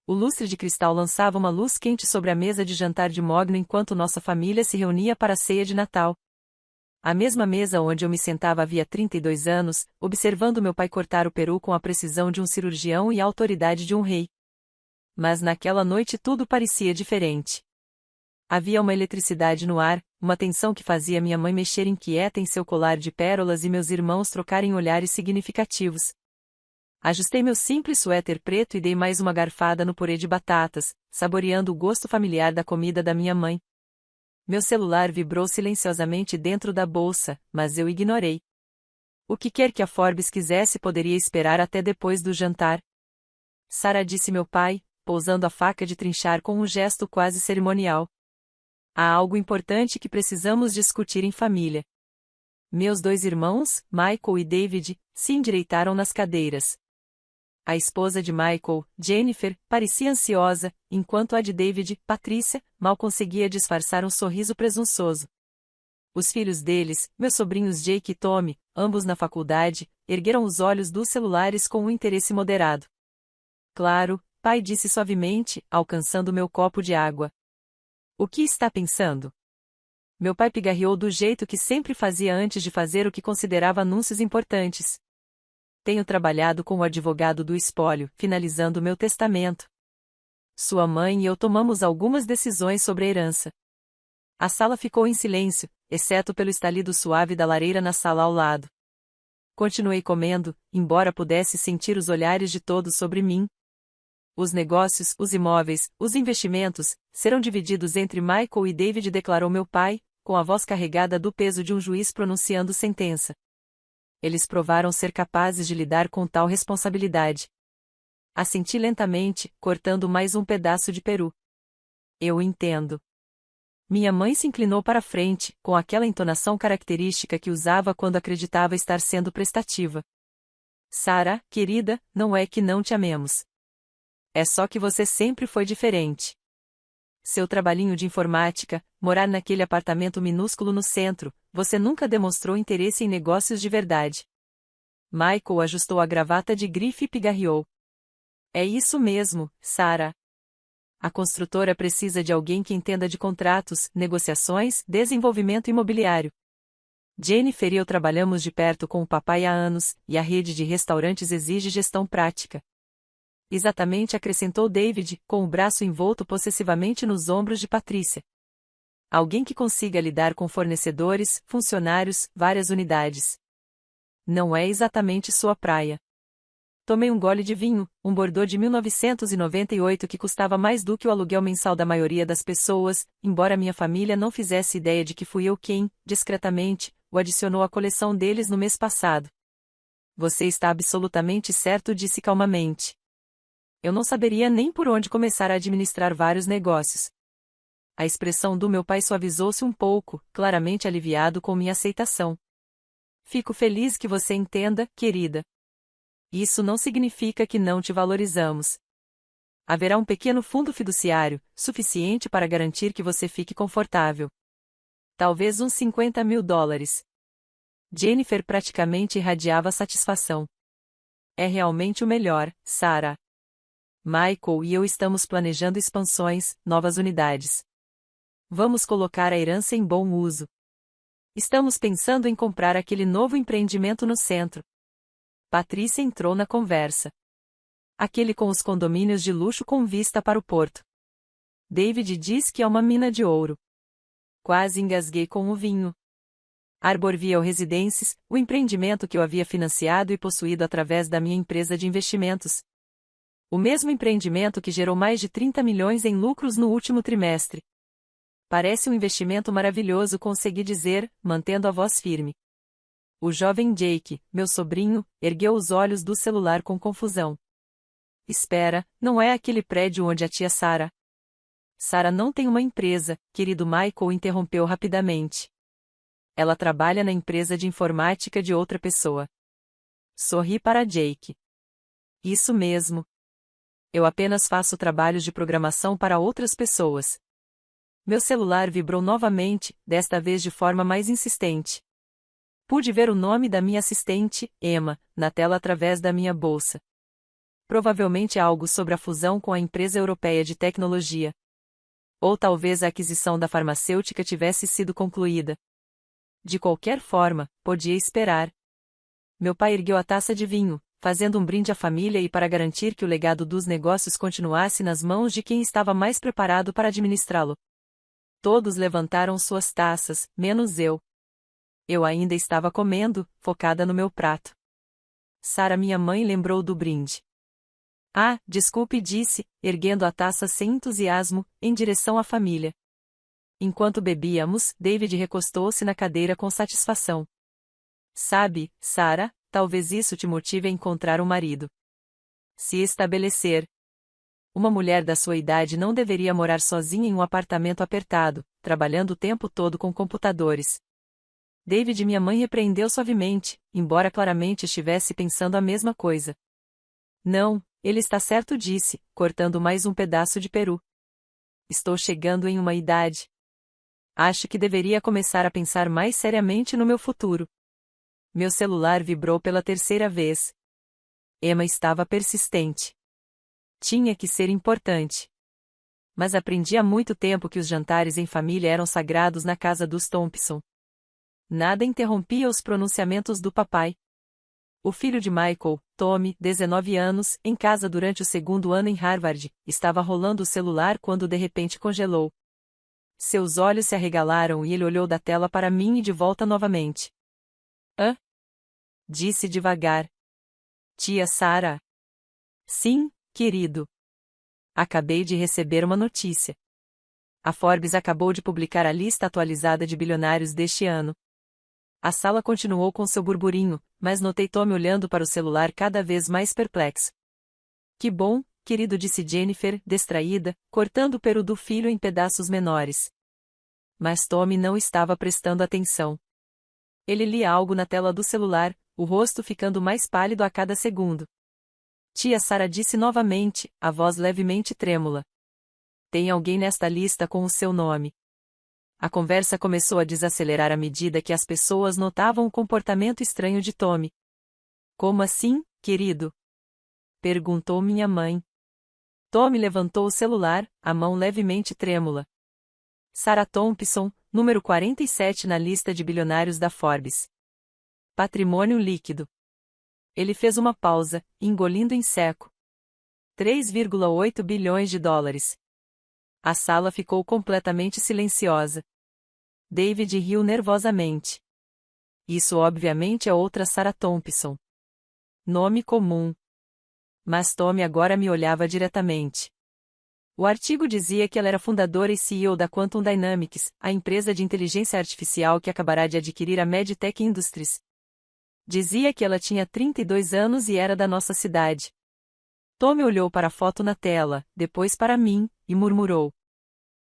O lustre de cristal lançava uma luz quente sobre a mesa de jantar de Mogno enquanto nossa família se reunia para a ceia de Natal. A mesma mesa onde eu me sentava havia 32 anos, observando meu pai cortar o peru com a precisão de um cirurgião e a autoridade de um rei. Mas naquela noite tudo parecia diferente. Havia uma eletricidade no ar, uma tensão que fazia minha mãe mexer inquieta em seu colar de pérolas e meus irmãos trocarem olhares significativos. Ajustei meu simples suéter preto e dei mais uma garfada no purê de batatas, saboreando o gosto familiar da comida da minha mãe. Meu celular vibrou silenciosamente dentro da bolsa, mas eu ignorei. O que quer que a Forbes quisesse poderia esperar até depois do jantar. Sarah, disse meu pai, pousando a faca de trinchar com um gesto quase cerimonial. Há algo importante que precisamos discutir em família. Meus dois irmãos, Michael e David, se endireitaram nas cadeiras. A esposa de Michael, Jennifer, parecia ansiosa, enquanto a de David, Patrícia, mal conseguia disfarçar um sorriso presunçoso. Os filhos deles, meus sobrinhos Jake e Tommy, ambos na faculdade, ergueram os olhos dos celulares com um interesse moderado. Claro, pai, disse suavemente, alcançando meu copo de água. O que está pensando? Meu pai pigarreou do jeito que sempre fazia antes de fazer o que considerava anúncios importantes. Tenho trabalhado com o advogado do espólio, finalizando meu testamento. Sua mãe e eu tomamos algumas decisões sobre a herança. A sala ficou em silêncio, exceto pelo estalido suave da lareira na sala ao lado. Continuei comendo, embora pudesse sentir os olhares de todos sobre mim. Os negócios, os imóveis, os investimentos, serão divididos entre Michael e David, declarou meu pai, com a voz carregada do peso de um juiz pronunciando sentença. Eles provaram ser capazes de lidar com tal responsabilidade. Assenti lentamente, cortando mais um pedaço de peru. Eu entendo. Minha mãe se inclinou para a frente, com aquela entonação característica que usava quando acreditava estar sendo prestativa. Sarah, querida, não é que não te amemos. É só que você sempre foi diferente. Seu trabalhinho de informática, morar naquele apartamento minúsculo no centro, você nunca demonstrou interesse em negócios de verdade. Michael ajustou a gravata de grife e pigarreou. É isso mesmo, Sarah. A construtora precisa de alguém que entenda de contratos, negociações, desenvolvimento imobiliário. Jennifer e eu trabalhamos de perto com o papai há anos, e a rede de restaurantes exige gestão prática. Exatamente, acrescentou David, com o braço envolto possessivamente nos ombros de Patrícia. Alguém que consiga lidar com fornecedores, funcionários, várias unidades. Não é exatamente sua praia. Tomei um gole de vinho, um Bordeaux de 1998 que custava mais do que o aluguel mensal da maioria das pessoas, embora minha família não fizesse ideia de que fui eu quem, discretamente, o adicionou à coleção deles no mês passado. Você está absolutamente certo, disse calmamente. Eu não saberia nem por onde começar a administrar vários negócios. A expressão do meu pai suavizou-se um pouco, claramente aliviado com minha aceitação. Fico feliz que você entenda, querida. Isso não significa que não te valorizamos. Haverá um pequeno fundo fiduciário, suficiente para garantir que você fique confortável. Talvez uns $50.000. Jennifer praticamente irradiava satisfação. É realmente o melhor, Sarah. Michael e eu estamos planejando expansões, novas unidades. Vamos colocar a herança em bom uso. Estamos pensando em comprar aquele novo empreendimento no centro. Patrícia entrou na conversa. Aquele com os condomínios de luxo com vista para o porto. David diz que é uma mina de ouro. Quase engasguei com o vinho. Arborville Residences, o empreendimento que eu havia financiado e possuído através da minha empresa de investimentos. O mesmo empreendimento que gerou mais de 30 milhões em lucros no último trimestre. Parece um investimento maravilhoso, consegui dizer, mantendo a voz firme. O jovem Jake, meu sobrinho, ergueu os olhos do celular com confusão. Espera, não é aquele prédio onde a tia Sarah? Sarah não tem uma empresa, querido, Michael interrompeu rapidamente. Ela trabalha na empresa de informática de outra pessoa. Sorri para Jake. Isso mesmo. Eu apenas faço trabalhos de programação para outras pessoas. Meu celular vibrou novamente, desta vez de forma mais insistente. Pude ver o nome da minha assistente, Emma, na tela através da minha bolsa. Provavelmente algo sobre a fusão com a empresa europeia de tecnologia. Ou talvez a aquisição da farmacêutica tivesse sido concluída. De qualquer forma, podia esperar. Meu pai ergueu a taça de vinho, fazendo um brinde à família e para garantir que o legado dos negócios continuasse nas mãos de quem estava mais preparado para administrá-lo. Todos levantaram suas taças, menos eu. Eu ainda estava comendo, focada no meu prato. Sarah, minha mãe, lembrou do brinde. Ah, desculpe, disse, erguendo a taça sem entusiasmo, em direção à família. Enquanto bebíamos, David recostou-se na cadeira com satisfação. Sabe, Sarah, talvez isso te motive a encontrar um marido. Se estabelecer. Uma mulher da sua idade não deveria morar sozinha em um apartamento apertado, trabalhando o tempo todo com computadores. David, minha mãe, repreendeu suavemente, embora claramente estivesse pensando a mesma coisa. Não, ele está certo, disse, cortando mais um pedaço de peru. Estou chegando em uma idade. Acho que deveria começar a pensar mais seriamente no meu futuro. Meu celular vibrou pela terceira vez. Emma estava persistente. Tinha que ser importante. Mas aprendi há muito tempo que os jantares em família eram sagrados na casa dos Thompson. Nada interrompia os pronunciamentos do papai. O filho de Michael, Tommy, 19 anos, em casa durante o segundo ano em Harvard, estava rolando o celular quando de repente congelou. Seus olhos se arregalaram e ele olhou da tela para mim e de volta novamente. Hã? Disse devagar. Tia Sarah. Sim, querido. Acabei de receber uma notícia. A Forbes acabou de publicar a lista atualizada de bilionários deste ano. A sala continuou com seu burburinho, mas notei Tommy olhando para o celular cada vez mais perplexo. Que bom, querido, disse Jennifer, distraída, cortando o peru do filho em pedaços menores. Mas Tommy não estava prestando atenção. Ele lia algo na tela do celular, o rosto ficando mais pálido a cada segundo. Tia Sarah disse novamente, a voz levemente trêmula. Tem alguém nesta lista com o seu nome. A conversa começou a desacelerar à medida que as pessoas notavam o comportamento estranho de Tommy. Como assim, querido? Perguntou minha mãe. Tommy levantou o celular, a mão levemente trêmula. Sarah Thompson, número 47 na lista de bilionários da Forbes. Patrimônio líquido. Ele fez uma pausa, engolindo em seco. 3,8 bilhões de dólares. A sala ficou completamente silenciosa. David riu nervosamente. Isso obviamente é outra Sarah Thompson. Nome comum. Mas Tommy agora me olhava diretamente. O artigo dizia que ela era fundadora e CEO da Quantum Dynamics, a empresa de inteligência artificial que acabará de adquirir a Medtech Industries. Dizia que ela tinha 32 anos e era da nossa cidade. Tommy olhou para a foto na tela, depois para mim, e murmurou.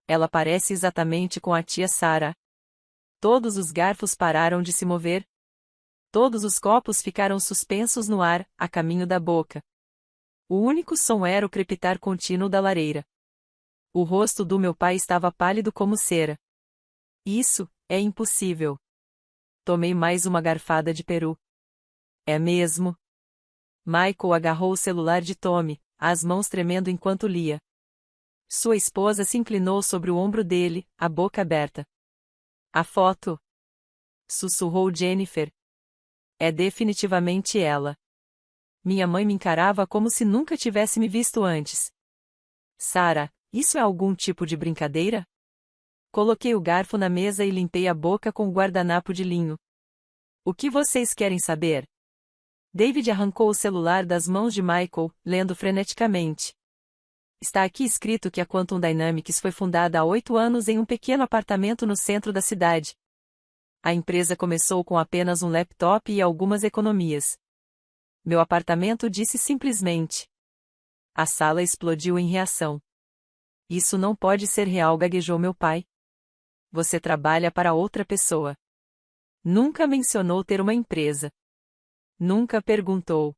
Ela parece exatamente com a tia Sarah. Todos os garfos pararam de se mover. Todos os copos ficaram suspensos no ar, a caminho da boca. O único som era o crepitar contínuo da lareira. O rosto do meu pai estava pálido como cera. Isso é impossível. Tomei mais uma garfada de peru. É mesmo? Michael agarrou o celular de Tommy, as mãos tremendo enquanto lia. Sua esposa se inclinou sobre o ombro dele, a boca aberta. A foto? Sussurrou Jennifer. É definitivamente ela. Minha mãe me encarava como se nunca tivesse me visto antes. Sarah, isso é algum tipo de brincadeira? Coloquei o garfo na mesa e limpei a boca com o guardanapo de linho. O que vocês querem saber? David arrancou o celular das mãos de Michael, lendo freneticamente. Está aqui escrito que a Quantum Dynamics foi fundada há 8 anos em um pequeno apartamento no centro da cidade. A empresa começou com apenas um laptop e algumas economias. Meu apartamento, disse simplesmente. A sala explodiu em reação. Isso não pode ser real, gaguejou meu pai. Você trabalha para outra pessoa. Nunca mencionou ter uma empresa. Nunca perguntou.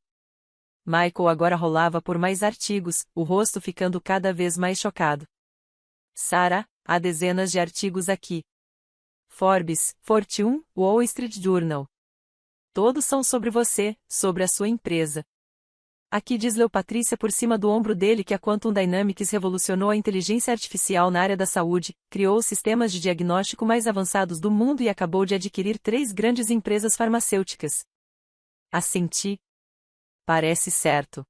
Michael agora rolava por mais artigos, o rosto ficando cada vez mais chocado. Sarah, há dezenas de artigos aqui. Forbes, Fortune, Wall Street Journal. Todos são sobre você, sobre a sua empresa. aqui diz Leo Patrícia por cima do ombro dele que a Quantum Dynamics revolucionou a inteligência artificial na área da saúde, criou os sistemas de diagnóstico mais avançados do mundo e acabou de adquirir 3 grandes empresas farmacêuticas. Assenti. Parece certo.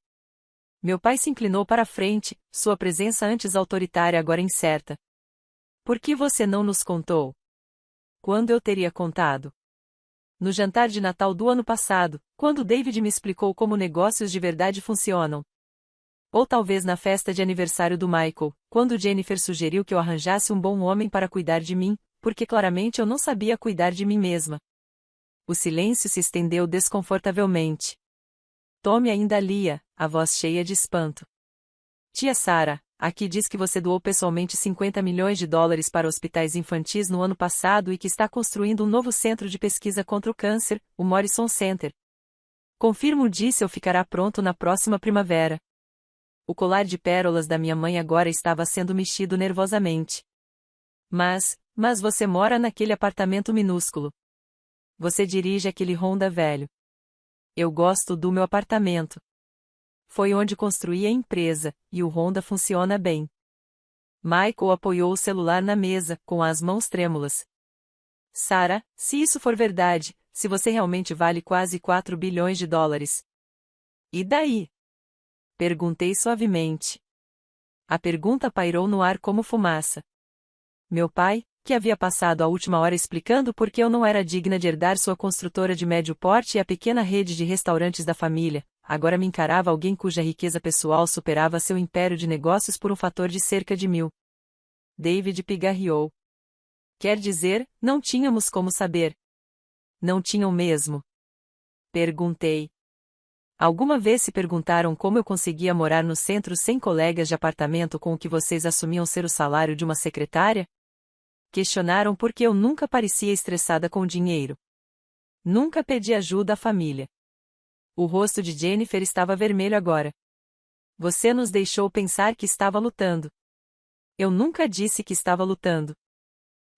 Meu pai se inclinou para a frente, sua presença antes autoritária agora incerta. Por que você não nos contou? Quando eu teria contado? No jantar de Natal do ano passado, quando David me explicou como negócios de verdade funcionam. Ou talvez na festa de aniversário do Michael, quando Jennifer sugeriu que eu arranjasse um bom homem para cuidar de mim, porque claramente eu não sabia cuidar de mim mesma. O silêncio se estendeu desconfortavelmente. Tommy ainda lia, a voz cheia de espanto. Tia Sarah, aqui diz que você doou pessoalmente $50 milhões para hospitais infantis no ano passado e que está construindo um novo centro de pesquisa contra o câncer, o Morrison Center. Confirmo disse ou ficará pronto na próxima primavera. O colar de pérolas da minha mãe agora estava sendo mexido nervosamente. Mas você mora naquele apartamento minúsculo. Você dirige aquele Honda velho. Eu gosto do meu apartamento. Foi onde construí a empresa, e o Honda funciona bem. Michael apoiou o celular na mesa, com as mãos trêmulas. Sarah, se isso for verdade, se você realmente vale quase $4 bilhões. E daí? Perguntei suavemente. A pergunta pairou no ar como fumaça. Meu pai, que havia passado a última hora explicando por que eu não era digna de herdar sua construtora de médio porte e a pequena rede de restaurantes da família, agora me encarava alguém cuja riqueza pessoal superava seu império de negócios por um fator de cerca de 1000. David pigarreou. Quer dizer, não tínhamos como saber. Não tinham mesmo? Perguntei. Alguma vez se perguntaram como eu conseguia morar no centro sem colegas de apartamento com o que vocês assumiam ser o salário de uma secretária? Questionaram porque eu nunca parecia estressada com dinheiro. Nunca pedi ajuda à família. O rosto de Jennifer estava vermelho agora. Você nos deixou pensar que estava lutando. Eu nunca disse que estava lutando.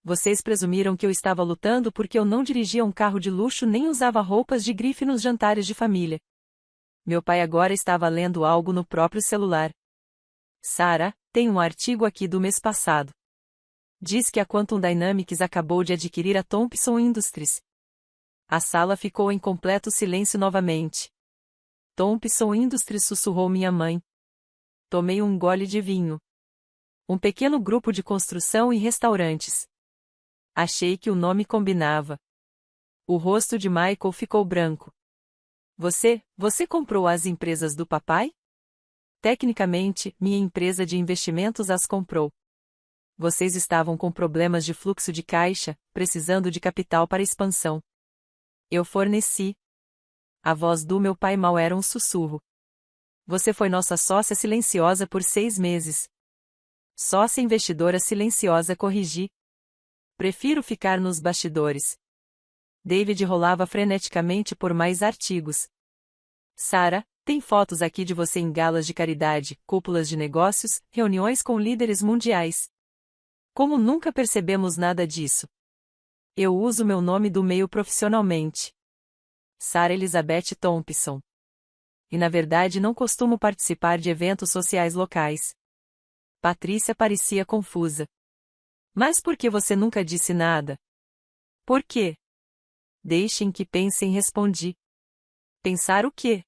Vocês presumiram que eu estava lutando porque eu não dirigia um carro de luxo nem usava roupas de grife nos jantares de família. Meu pai agora estava lendo algo no próprio celular. Sarah, tem um artigo aqui do mês passado. Diz que a Quantum Dynamics acabou de adquirir a Thompson Industries. A sala ficou em completo silêncio novamente. Thompson Industries, sussurrou minha mãe. Tomei um gole de vinho. Um pequeno grupo de construção e restaurantes. Achei que o nome combinava. O rosto de Michael ficou branco. Você comprou as empresas do papai? Tecnicamente, minha empresa de investimentos as comprou. Vocês estavam com problemas de fluxo de caixa, precisando de capital para expansão. Eu forneci. A voz do meu pai mal era um sussurro. Você foi nossa sócia silenciosa por 6 meses. Sócia investidora silenciosa, corrigi. Prefiro ficar nos bastidores. David rolava freneticamente por mais artigos. Sarah, tem fotos aqui de você em galas de caridade, cúpulas de negócios, reuniões com líderes mundiais. Como nunca percebemos nada disso? Eu uso meu nome do meio profissionalmente. Sarah Elizabeth Thompson. E na verdade não costumo participar de eventos sociais locais. Patrícia parecia confusa. Mas por que você nunca disse nada? Por quê? Deixem que pensem, respondi. Pensar o quê?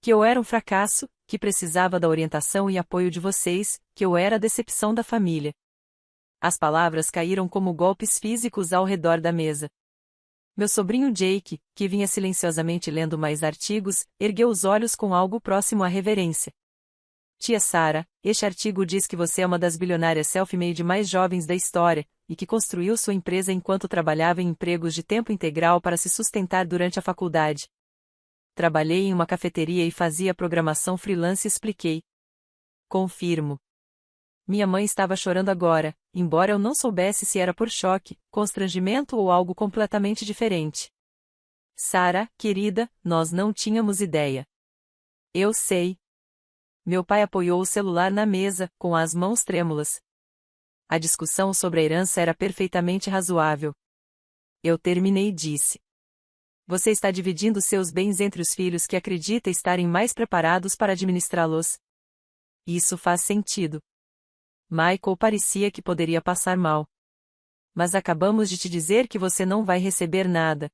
Que eu era um fracasso, que precisava da orientação e apoio de vocês, que eu era a decepção da família. As palavras caíram como golpes físicos ao redor da mesa. Meu sobrinho Jake, que vinha silenciosamente lendo mais artigos, ergueu os olhos com algo próximo à reverência. Tia Sarah, este artigo diz que você é uma das bilionárias self-made mais jovens da história, e que construiu sua empresa enquanto trabalhava em empregos de tempo integral para se sustentar durante a faculdade. Trabalhei em uma cafeteria e fazia programação freelance, expliquei. Confirmo. Minha mãe estava chorando agora, embora eu não soubesse se era por choque, constrangimento ou algo completamente diferente. Sarah, querida, nós não tínhamos ideia. Eu sei. Meu pai apoiou o celular na mesa, com as mãos trêmulas. A discussão sobre a herança era perfeitamente razoável. Eu terminei e disse. Você está dividindo seus bens entre os filhos que acredita estarem mais preparados para administrá-los. Isso faz sentido. Michael parecia que poderia passar mal. Mas acabamos de te dizer que você não vai receber nada.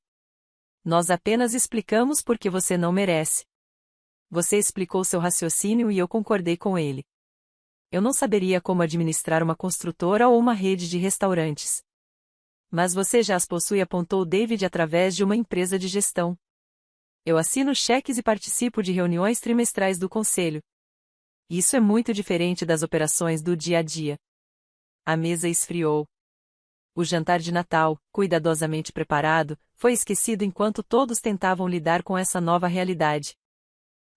Nós apenas explicamos porque você não merece. Você explicou seu raciocínio e eu concordei com ele. Eu não saberia como administrar uma construtora ou uma rede de restaurantes. Mas você já as possui, apontou David através de uma empresa de gestão. Eu assino cheques e participo de reuniões trimestrais do conselho. Isso é muito diferente das operações do dia a dia. A mesa esfriou. O jantar de Natal, cuidadosamente preparado, foi esquecido enquanto todos tentavam lidar com essa nova realidade.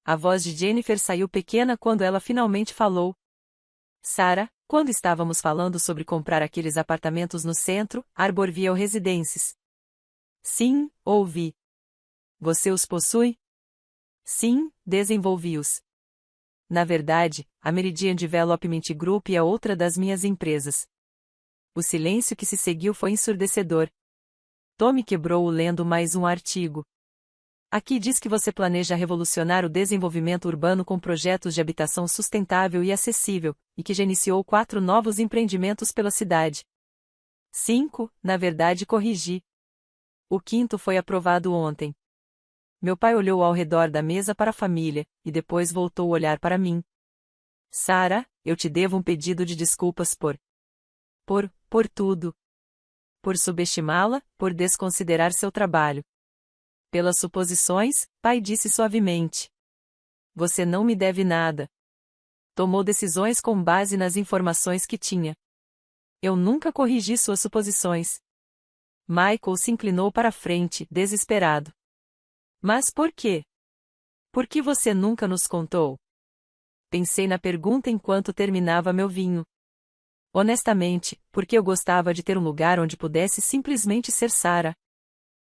A voz de Jennifer saiu pequena quando ela finalmente falou. Sarah, quando estávamos falando sobre comprar aqueles apartamentos no centro, Arborville Residences. Sim, ouvi. Você os possui? Sim, desenvolvi-os. Na verdade, a Meridian Development Group é outra das minhas empresas. O silêncio que se seguiu foi ensurdecedor. Tommy quebrou-o lendo mais um artigo. Aqui diz que você planeja revolucionar o desenvolvimento urbano com projetos de habitação sustentável e acessível, e que já iniciou 4 novos empreendimentos pela cidade. 5, na verdade corrigi. O 5º foi aprovado ontem. Meu pai olhou ao redor da mesa para a família, e depois voltou a olhar para mim. Sarah, eu te devo um pedido de desculpas por tudo. Por subestimá-la, por desconsiderar seu trabalho. Pelas suposições, pai disse suavemente. Você não me deve nada. Tomou decisões com base nas informações que tinha. Eu nunca corrigi suas suposições. Michael se inclinou para a frente, desesperado. Mas por quê? Por que você nunca nos contou? Pensei na pergunta enquanto terminava meu vinho. Honestamente, porque eu gostava de ter um lugar onde pudesse simplesmente ser Sarah.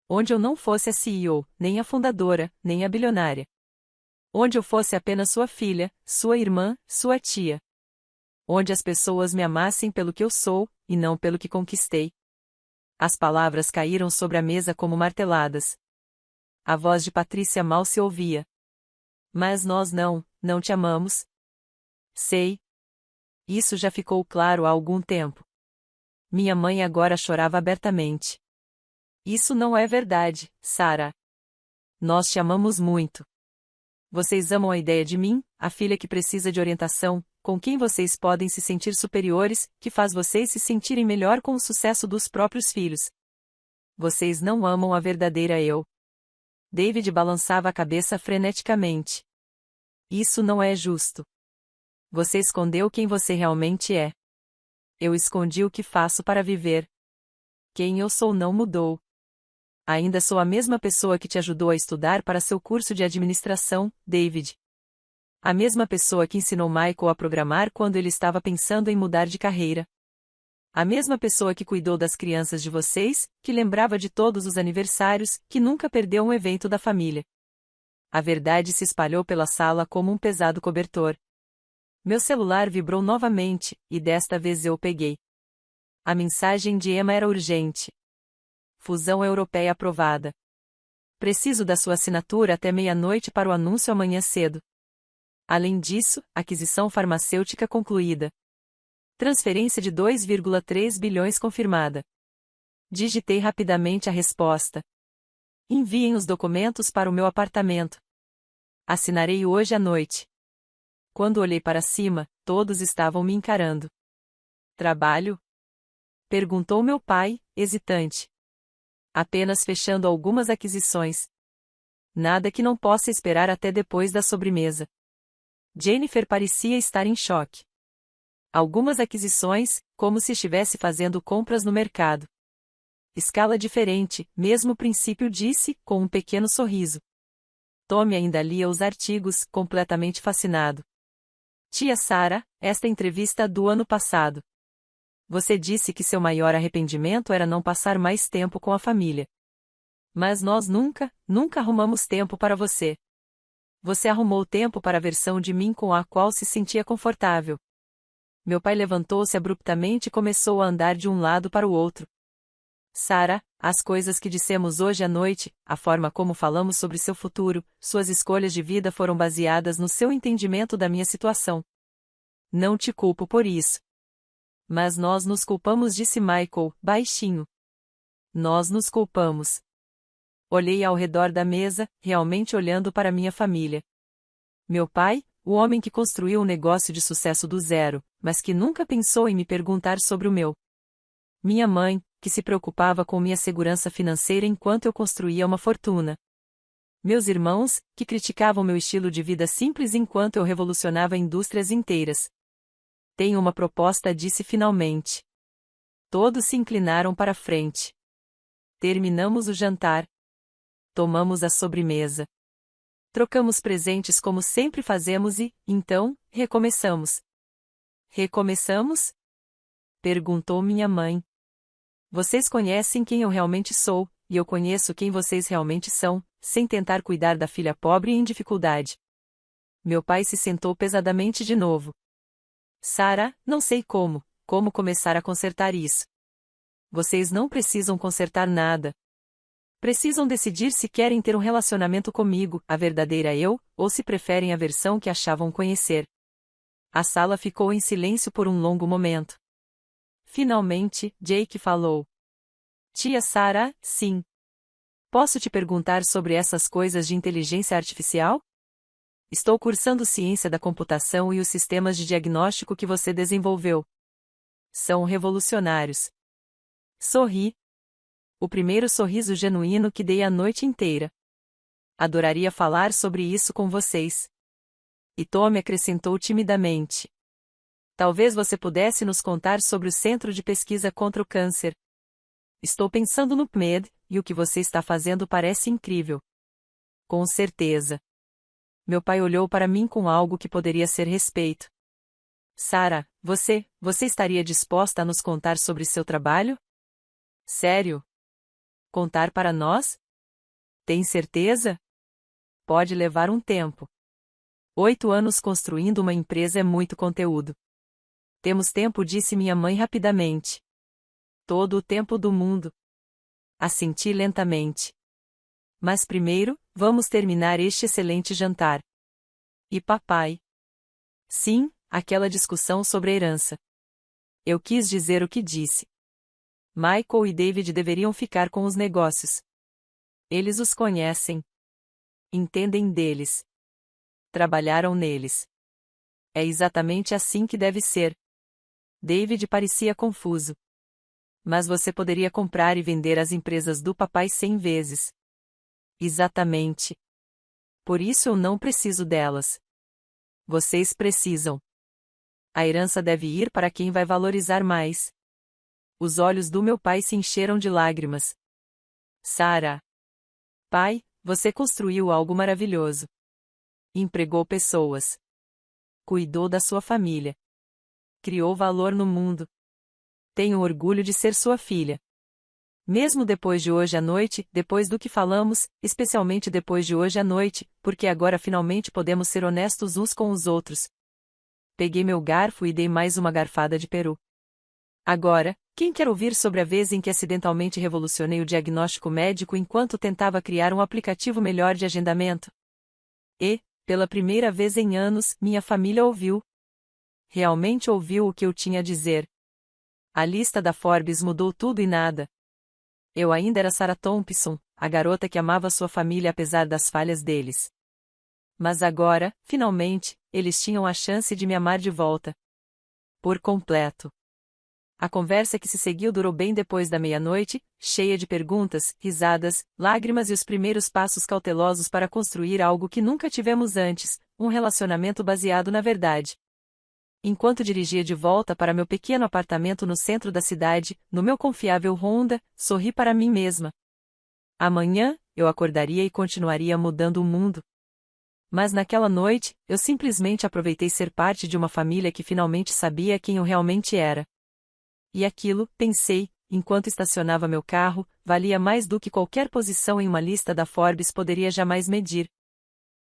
Onde eu não fosse a CEO, nem a fundadora, nem a bilionária. Onde eu fosse apenas sua filha, sua irmã, sua tia. Onde as pessoas me amassem pelo que eu sou, e não pelo que conquistei. As palavras caíram sobre a mesa como marteladas. A voz de Patrícia mal se ouvia. Mas nós não te amamos. Sei. Isso já ficou claro há algum tempo. Minha mãe agora chorava abertamente. Isso não é verdade, Sarah. Nós te amamos muito. Vocês amam a ideia de mim, a filha que precisa de orientação, com quem vocês podem se sentir superiores, que faz vocês se sentirem melhor com o sucesso dos próprios filhos. Vocês não amam a verdadeira eu. David balançava a cabeça freneticamente. Isso não é justo. Você escondeu quem você realmente é. Eu escondi o que faço para viver. Quem eu sou não mudou. Ainda sou a mesma pessoa que te ajudou a estudar para seu curso de administração, David. A mesma pessoa que ensinou Michael a programar quando ele estava pensando em mudar de carreira. A mesma pessoa que cuidou das crianças de vocês, que lembrava de todos os aniversários, que nunca perdeu um evento da família. A verdade se espalhou pela sala como um pesado cobertor. Meu celular vibrou novamente, e desta vez eu o peguei. A mensagem de Emma era urgente. Fusão Europeia aprovada. Preciso da sua assinatura até meia-noite para o anúncio amanhã cedo. Além disso, aquisição farmacêutica concluída. Transferência de 2,3 bilhões confirmada. Digitei rapidamente a resposta. Enviem os documentos para o meu apartamento. Assinarei hoje à noite. Quando olhei para cima, todos estavam me encarando. Trabalho? Perguntou meu pai, hesitante. Apenas fechando algumas aquisições. Nada que não possa esperar até depois da sobremesa. Jennifer parecia estar em choque. Algumas aquisições, como se estivesse fazendo compras no mercado. Escala diferente, mesmo princípio, disse, com um pequeno sorriso. Tommy ainda lia os artigos, completamente fascinado. Tia Sarah, esta entrevista do ano passado. Você disse que seu maior arrependimento era não passar mais tempo com a família. Mas nós nunca arrumamos tempo para você. Você arrumou tempo para a versão de mim com a qual se sentia confortável. Meu pai levantou-se abruptamente e começou a andar de um lado para o outro. Sarah, as coisas que dissemos hoje à noite, a forma como falamos sobre seu futuro, suas escolhas de vida foram baseadas no seu entendimento da minha situação. Não te culpo por isso. Mas nós nos culpamos, disse Michael, baixinho. Nós nos culpamos. Olhei ao redor da mesa, realmente olhando para minha família. Meu pai, o homem que construiu um negócio de sucesso do zero, mas que nunca pensou em me perguntar sobre o meu. Minha mãe, que se preocupava com minha segurança financeira enquanto eu construía uma fortuna. Meus irmãos, que criticavam meu estilo de vida simples enquanto eu revolucionava indústrias inteiras. Tenho uma proposta, disse finalmente. Todos se inclinaram para a frente. Terminamos o jantar. Tomamos a sobremesa. Trocamos presentes como sempre fazemos e, então, recomeçamos. Recomeçamos? Perguntou minha mãe. Vocês conhecem quem eu realmente sou, e eu conheço quem vocês realmente são, sem tentar cuidar da filha pobre e em dificuldade. Meu pai se sentou pesadamente de novo. Sarah, não sei como começar a consertar isso. Vocês não precisam consertar nada. Precisam decidir se querem ter um relacionamento comigo, a verdadeira eu, ou se preferem a versão que achavam conhecer. A sala ficou em silêncio por um longo momento. Finalmente, Jake falou. Tia Sarah, sim. Posso te perguntar sobre essas coisas de inteligência artificial? Estou cursando ciência da computação e os sistemas de diagnóstico que você desenvolveu. São revolucionários. Sorri. O primeiro sorriso genuíno que dei a noite inteira. Adoraria falar sobre isso com vocês. E Tommy acrescentou timidamente. Talvez você pudesse nos contar sobre o Centro de Pesquisa contra o Câncer. Estou pensando no PMED, e o que você está fazendo parece incrível. Com certeza. Meu pai olhou para mim com algo que poderia ser respeito. Sarah, você estaria disposta a nos contar sobre seu trabalho? Sério? Contar para nós? Tem certeza? Pode levar um tempo. 8 anos construindo uma empresa é muito conteúdo. Temos tempo, disse minha mãe rapidamente. Todo o tempo do mundo. Assenti lentamente. Mas primeiro, vamos terminar este excelente jantar. E papai? Sim, aquela discussão sobre a herança. Eu quis dizer o que disse. Michael e David deveriam ficar com os negócios. Eles os conhecem. Entendem deles. Trabalharam neles. É exatamente assim que deve ser. David parecia confuso. Mas você poderia comprar e vender as empresas do papai 100 vezes. Exatamente. Por isso eu não preciso delas. Vocês precisam. A herança deve ir para quem vai valorizar mais. Os olhos do meu pai se encheram de lágrimas. Sarah. Pai, você construiu algo maravilhoso. Empregou pessoas. Cuidou da sua família. Criou valor no mundo. Tenho orgulho de ser sua filha. Mesmo depois de hoje à noite, depois do que falamos, especialmente depois de hoje à noite, porque agora finalmente podemos ser honestos uns com os outros. Peguei meu garfo e dei mais uma garfada de peru. Agora, quem quer ouvir sobre a vez em que acidentalmente revolucionei o diagnóstico médico enquanto tentava criar um aplicativo melhor de agendamento? E, pela primeira vez em anos, minha família ouviu. Realmente ouviu o que eu tinha a dizer. A lista da Forbes mudou tudo e nada. Eu ainda era Sarah Thompson, a garota que amava sua família apesar das falhas deles. Mas agora, finalmente, eles tinham a chance de me amar de volta. Por completo. A conversa que se seguiu durou bem depois da meia-noite, cheia de perguntas, risadas, lágrimas e os primeiros passos cautelosos para construir algo que nunca tivemos antes, um relacionamento baseado na verdade. Enquanto dirigia de volta para meu pequeno apartamento no centro da cidade, no meu confiável Honda, sorri para mim mesma. Amanhã, eu acordaria e continuaria mudando o mundo. Mas naquela noite, eu simplesmente aproveitei ser parte de uma família que finalmente sabia quem eu realmente era. E aquilo, pensei, enquanto estacionava meu carro, valia mais do que qualquer posição em uma lista da Forbes poderia jamais medir.